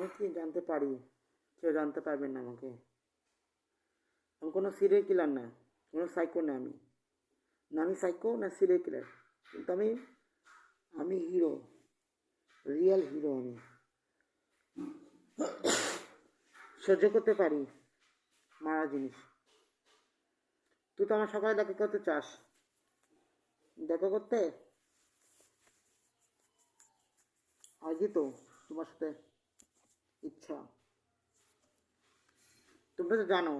আমি কি জানতে পারি, কেউ জানতে পারবেন না আমাকে। আমি কোনো সিরিয়াল কিলার না, কোনো সাইকো না। আমি না, আমি সাইকো না সিরিয়াল কিলার, কিন্তু আমি আমি হিরো, রিয়েল হিরো। আমি সহ্য করতে পারি মারা জিনিস। তুই তো আমার সকালে দেখা করতে চাস, দেখা করতে আজই তো তোমার সাথে ইচ্ছা। তোমরা তো জানো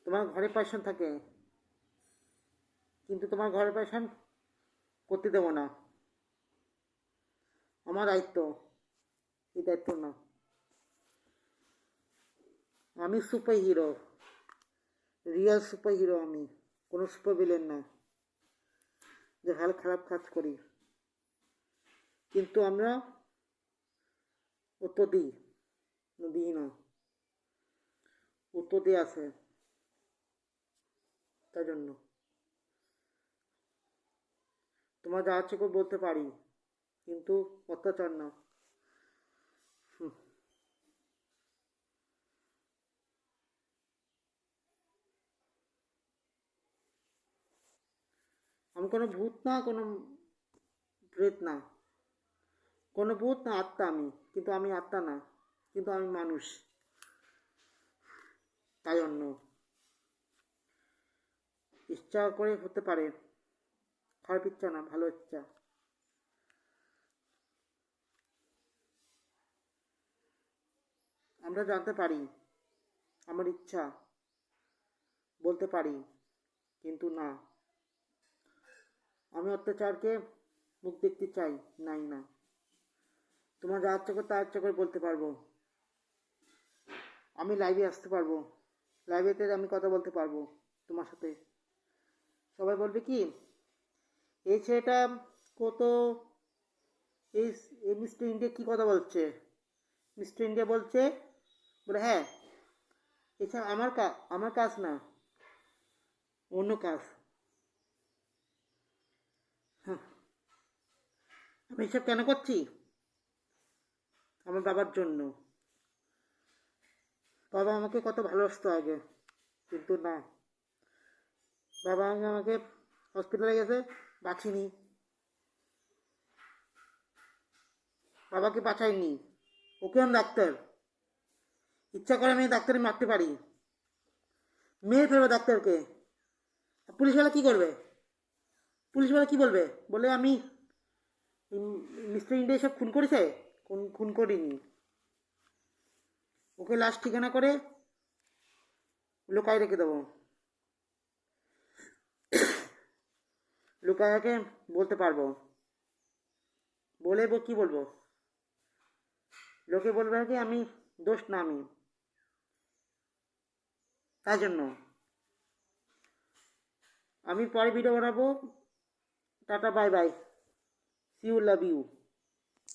তোমার ঘরে পায়সান থাকে, কিন্তু তোমার ঘরে পায়সান করতে দেবো না। আমার দায়িত্ব, এই দায়িত্ব না। আমি super hero, real super hero. আমি কোনো সুপার ভিলেন না যে ভালো খারাপ কাজ করি। কিন্তু আমরা উত্তর দিই, দিই না, উত্তর দিয়ে আছে, তাই জন্য তোমার যা আছে বলতে পারি, কিন্তু অত্যাচার না। আমি কোনো ভূত না, কোনো প্রেত না, কোনো ভূত না আত্মা আমি, কিন্তু আমি আত্মা না, কিন্তু আমি মানুষ, তাই জন্য ইচ্ছা করে হতে পারে, খারাপ ইচ্ছা না, ভালো ইচ্ছা। আমরা জানতে পারি, আমার ইচ্ছা বলতে পারি, কিন্তু না, আমি অত্যাচারকে মুখ দেখতে চাই নাই না। তোমার যা ইচ্ছা করে তা ইচ্ছা করে বলতে পারবো, আমি লাইভে আসতে পারবো, লাইভেতে আমি কথা বলতে পারবো তোমার সাথে। সবাই বলবে কি, এই ছেলেটা কত, এই এই মিস্টার ইন্ডিয়া কী কথা বলছে। মিস্টার ইন্ডিয়া বলছে, বলে হ্যাঁ, এছাড়া আমার কাজ না, অন্য কাজ। হ্যাঁ, আমি এসব কেন করছি? আমার বাবার জন্য। বাবা আমাকে কত ভালোবাসতো আগে, কিন্তু না, বাবা আমাকে হসপিটালে গেছে, বাঁচিনি, বাবাকে বাঁচাইনি। ওকে আমি ডাক্তার, ইচ্ছা করে আমি ডাক্তারে মারতে পারি, মেরে ফেলবে ডাক্তারকে। পুলিশওয়ালা কী করবে? পুলিশওয়ালা কী বলবে? বলে আমি মিস্টার ইন্ডিয়া সব খুন করেছে, খুন করিনি। ওকে লাশ ঠিকানা করে লুকায় রেখে দেবো, লুকায়াকে বলতে পারবো, বলে কি বলবো? লোকে বলবে কি আমি দোষ না, আমি, তাই জন্য আমি পরে ভিডিও বানাবো। Tata, bye bye, see you, love you.